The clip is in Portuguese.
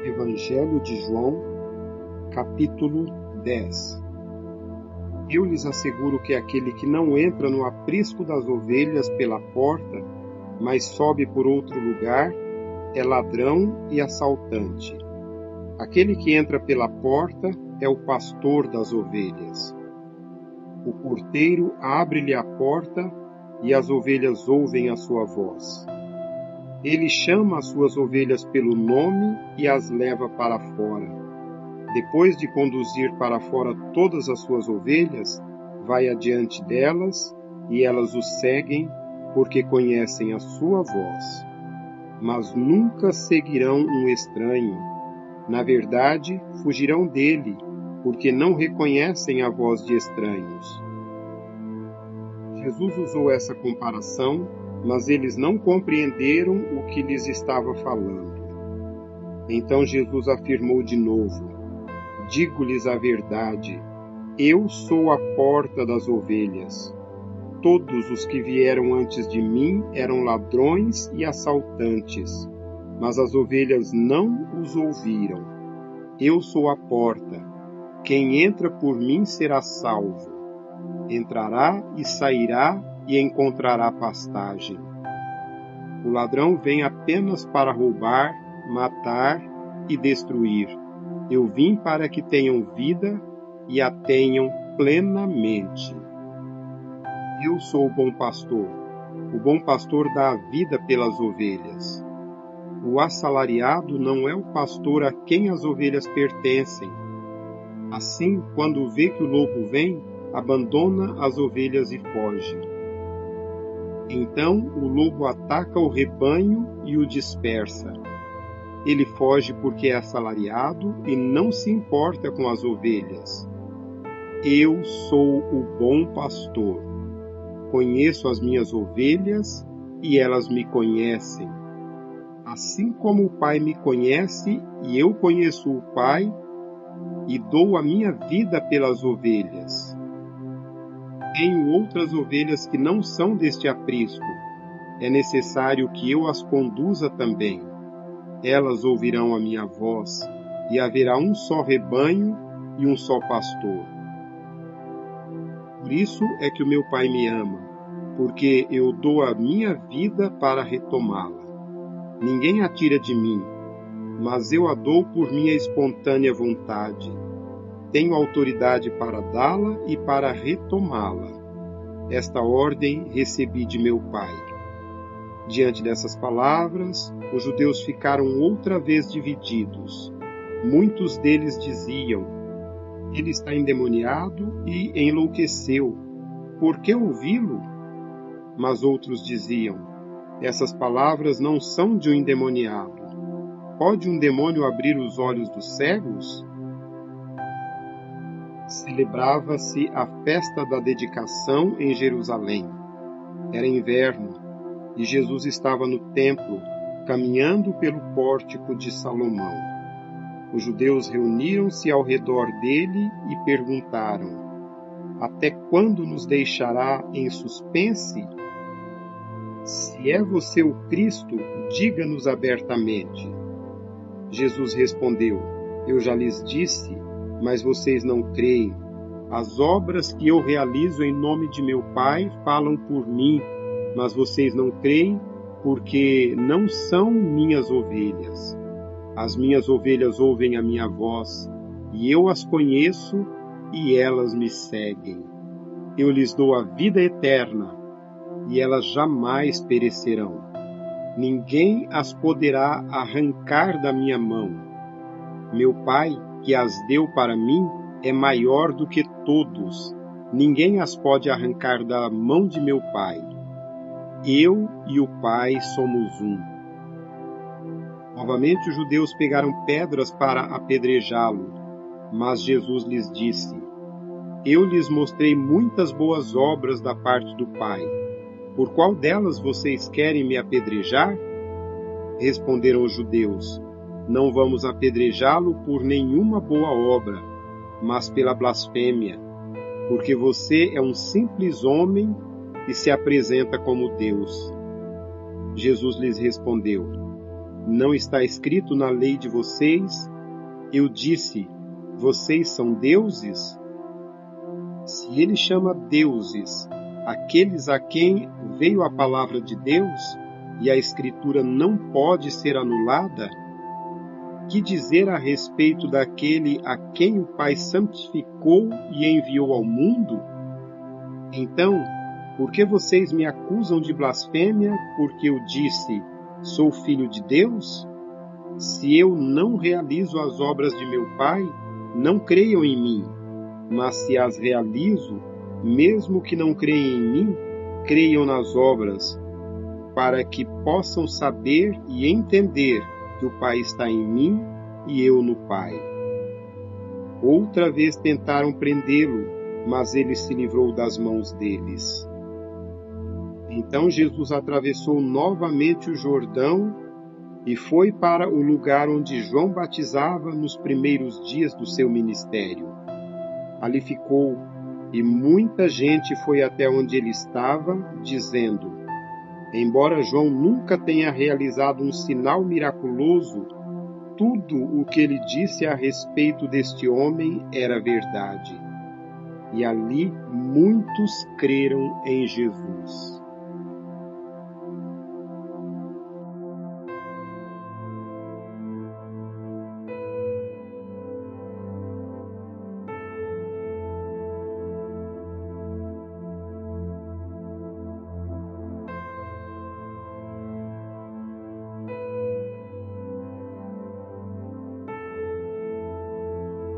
Evangelho de João, capítulo 10. Eu lhes asseguro que aquele que não entra no aprisco das ovelhas pela porta, mas sobe por outro lugar, é ladrão e assaltante. Aquele que entra pela porta é o pastor das ovelhas. O porteiro abre-lhe a porta e as ovelhas ouvem a sua voz. Ele chama as suas ovelhas pelo nome e as leva para fora. Depois de conduzir para fora todas as suas ovelhas, vai adiante delas e elas o seguem porque conhecem a sua voz. Mas nunca seguirão um estranho. Na verdade, fugirão dele, porque não reconhecem a voz de estranhos. Jesus usou essa comparação, mas eles não compreenderam o que lhes estava falando. Então Jesus afirmou de novo: digo-lhes a verdade, eu sou a porta das ovelhas. Todos os que vieram antes de mim eram ladrões e assaltantes, mas as ovelhas não os ouviram. Eu sou a porta. Quem entra por mim será salvo. Entrará e sairá e encontrará pastagem. O ladrão vem apenas para roubar, matar e destruir. Eu vim para que tenham vida e a tenham plenamente. Eu sou o bom pastor. O bom pastor dá a vida pelas ovelhas. O assalariado não é o pastor a quem as ovelhas pertencem. Assim, quando vê que o lobo vem, abandona as ovelhas e foge. Então o lobo ataca o rebanho e o dispersa. Ele foge porque é assalariado e não se importa com as ovelhas. Eu sou o bom pastor. Conheço as minhas ovelhas e elas me conhecem. Assim como o Pai me conhece e eu conheço o Pai, e dou a minha vida pelas ovelhas. Tenho outras ovelhas que não são deste aprisco. É necessário que eu as conduza também. Elas ouvirão a minha voz, e haverá um só rebanho e um só pastor. Por isso é que o meu Pai me ama, porque eu dou a minha vida para retomá-la. Ninguém a tira de mim, mas eu a dou por minha espontânea vontade. Tenho autoridade para dá-la e para retomá-la. Esta ordem recebi de meu Pai. Diante dessas palavras, os judeus ficaram outra vez divididos. Muitos deles diziam: ele está endemoniado e enlouqueceu. Por que ouvi-lo? Mas outros diziam: essas palavras não são de um endemoniado. Pode um demônio abrir os olhos dos cegos? Celebrava-se a festa da dedicação em Jerusalém. Era inverno, e Jesus estava no templo, caminhando pelo pórtico de Salomão. Os judeus reuniram-se ao redor dele e perguntaram: até quando nos deixará em suspense? Se é você o Cristo, diga-nos abertamente. Jesus respondeu: eu já lhes disse, mas vocês não creem. As obras que eu realizo em nome de meu Pai falam por mim, mas vocês não creem porque não são minhas ovelhas. As minhas ovelhas ouvem a minha voz, e eu as conheço e elas me seguem. Eu lhes dou a vida eterna, e elas jamais perecerão. Ninguém as poderá arrancar da minha mão. Meu Pai, que as deu para mim, é maior do que todos. Ninguém as pode arrancar da mão de meu Pai. Eu e o Pai somos um. Novamente os judeus pegaram pedras para apedrejá-lo, mas Jesus lhes disse: eu lhes mostrei muitas boas obras da parte do Pai. Por qual delas vocês querem me apedrejar? Responderam os judeus: não vamos apedrejá-lo por nenhuma boa obra, mas pela blasfêmia, porque você é um simples homem e se apresenta como Deus. Jesus lhes respondeu: Não está escrito na lei de vocês? Eu disse, vocês são deuses? Se ele chama deuses aqueles a quem veio a palavra de Deus, e a Escritura não pode ser anulada, que dizer a respeito daquele a quem o Pai santificou e enviou ao mundo? Então, por que vocês me acusam de blasfêmia porque eu disse, sou filho de Deus? Se eu não realizo as obras de meu Pai, não creiam em mim. Mas se as realizo, mesmo que não creiam em mim, creiam nas obras, para que possam saber e entender que o Pai está em mim e eu no Pai. Outra vez tentaram prendê-lo, mas ele se livrou das mãos deles. Então Jesus atravessou novamente o Jordão e foi para o lugar onde João batizava nos primeiros dias do seu ministério. Ali ficou, e muita gente foi até onde ele estava, dizendo: embora João nunca tenha realizado um sinal miraculoso, tudo o que ele disse a respeito deste homem era verdade. E ali muitos creram em Jesus.